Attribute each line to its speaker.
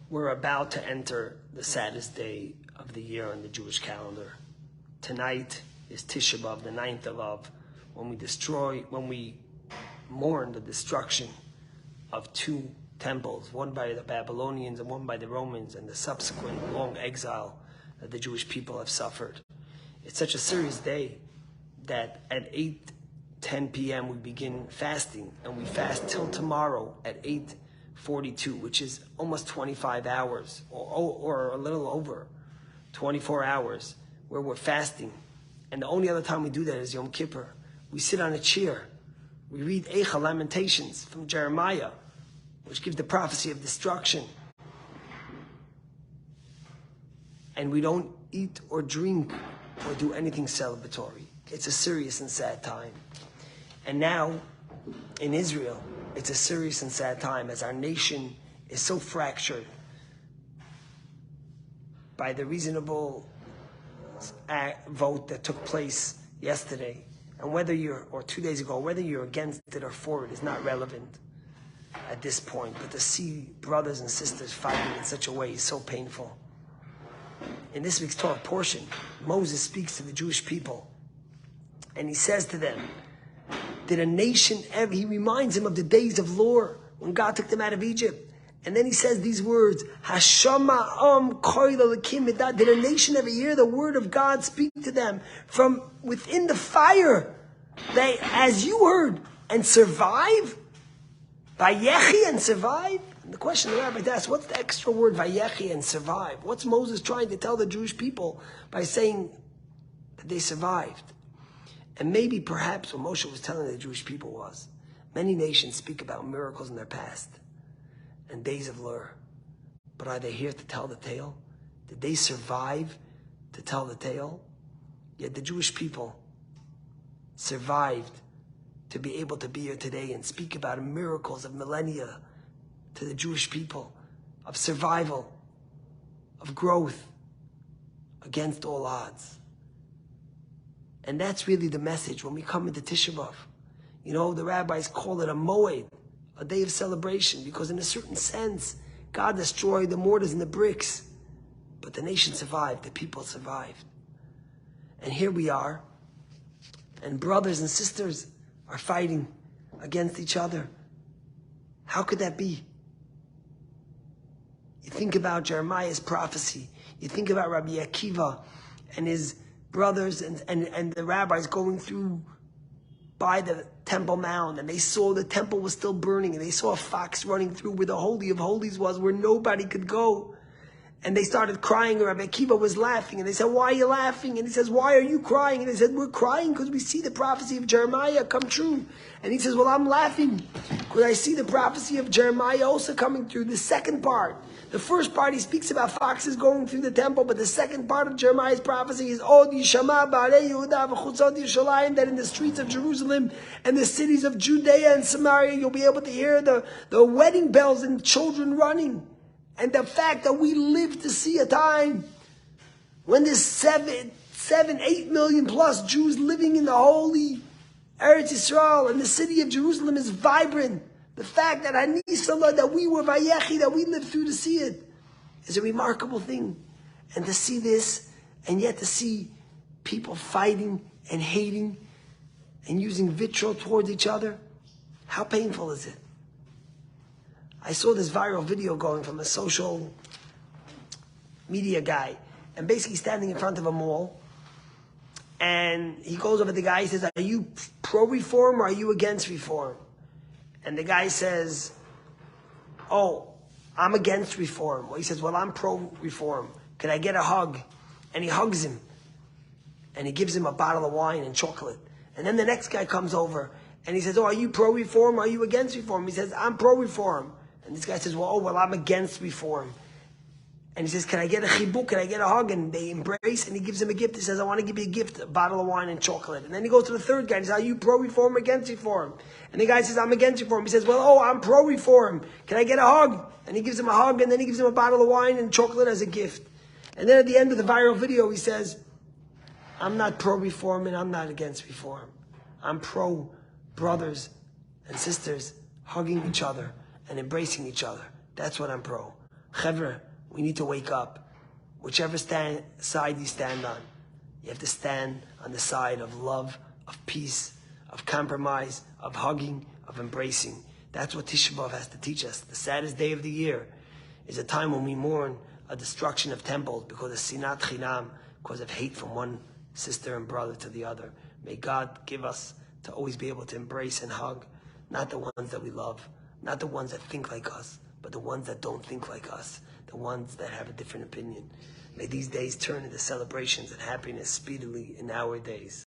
Speaker 1: We're about to enter the saddest day of the year on the Jewish calendar. Tonight is Tisha B'Av, the 9th of Av, when we mourn the destruction of two temples, one by the Babylonians and one by the Romans, and the subsequent long exile that the Jewish people have suffered. It's such a serious day that at 8:10 p.m. we begin fasting, and we fast till tomorrow at 8:42, which is almost 25 hours, or a little over 24 hours, where we're fasting. And the only other time we do that is Yom Kippur. We sit on a chair. We read Eicha, Lamentations from Jeremiah, which gives the prophecy of destruction. And we don't eat or drink or do anything celebratory. It's a serious and sad time. And now, in Israel, it's a serious and sad time as our nation is so fractured by the reasonable vote that took place yesterday. And or 2 days ago, whether you're against it or for it is not relevant at this point. But to see brothers and sisters fighting in such a way is so painful. In this week's Torah portion, Moses speaks to the Jewish people, and he says to them, did a nation ever, he reminds them of the days of lore, when God took them out of Egypt. And then he says these words, Hashama koila l'kim midat. Did a nation ever hear the word of God speak to them from within the fire? They, as you heard, and survive? Vayechi, and survive? And the question the rabbi asks, what's the extra word vayechi, and survive? What's Moses trying to tell the Jewish people by saying that they survived? And maybe perhaps what Moshe was telling the Jewish people was, many nations speak about miracles in their past and days of lure. But are they here to tell the tale? Did they survive to tell the tale? Yet the Jewish people survived to be able to be here today and speak about miracles of millennia to the Jewish people, of survival, of growth against all odds. And that's really the message when we come into Tisha B'Av. You know, the rabbis call it a moed, a day of celebration, because in a certain sense, God destroyed the mortars and the bricks, but the nation survived, the people survived. And here we are, and brothers and sisters are fighting against each other. How could that be? You think about Jeremiah's prophecy. You think about Rabbi Akiva and his brothers and the rabbis going through by the Temple Mount, and they saw the temple was still burning, and they saw a fox running through where the Holy of Holies was, where nobody could go. And they started crying, and Rabbi Akiva was laughing, and they said, why are you laughing? And he says, why are you crying? And they said, we're crying because we see the prophecy of Jeremiah come true. And he says, well, I'm laughing because I see the prophecy of Jeremiah also coming through. The second part, the first part, he speaks about foxes going through the temple, but the second part of Jeremiah's prophecy is Od Yishama Ba'arei Yehuda v'chutzot Yerushalayim, that in the streets of Jerusalem and the cities of Judea and Samaria, you'll be able to hear the wedding bells and children running. And the fact that we live to see a time when there's 8 million plus Jews living in the holy Eretz Yisrael, and the city of Jerusalem is vibrant. The fact that Hanisala, that we were Vayechi, that we lived through to see it, is a remarkable thing. And to see this, and yet to see people fighting and hating and using vitriol towards each other, how painful is it? I saw this viral video going from a social media guy, and basically standing in front of a mall, and he goes over to the guy, he says, are you pro-reform or are you against reform? And the guy says, oh, I'm against reform. Well, he says, well, I'm pro-reform. Can I get a hug? And he hugs him, and he gives him a bottle of wine and chocolate. And then the next guy comes over, and he says, oh, are you pro-reform or are you against reform? He says, I'm pro-reform. And this guy says, well, I'm against reform. And he says, can I get a chibuk? Can I get a hug? And they embrace, and he gives him a gift. He says, I want to give you a gift, a bottle of wine and chocolate. And then he goes to the third guy, and he says, are you pro-reform or against reform? And the guy says, I'm against reform. He says, well, I'm pro-reform. Can I get a hug? And he gives him a hug, and then he gives him a bottle of wine and chocolate as a gift. And then at the end of the viral video, he says, I'm not pro-reform and I'm not against reform. I'm pro-brothers and sisters hugging each other and embracing each other. That's what I'm pro. Chevra, we need to wake up. Whichever side you stand on, you have to stand on the side of love, of peace, of compromise, of hugging, of embracing. That's what Tisha B'Av has to teach us. The saddest day of the year is a time when we mourn a destruction of temples because of sinat chinam, because of hate from one sister and brother to the other. May God give us to always be able to embrace and hug, not the ones that we love, not the ones that think like us, but the ones that don't think like us, the ones that have a different opinion. May these days turn into celebrations and happiness speedily in our days.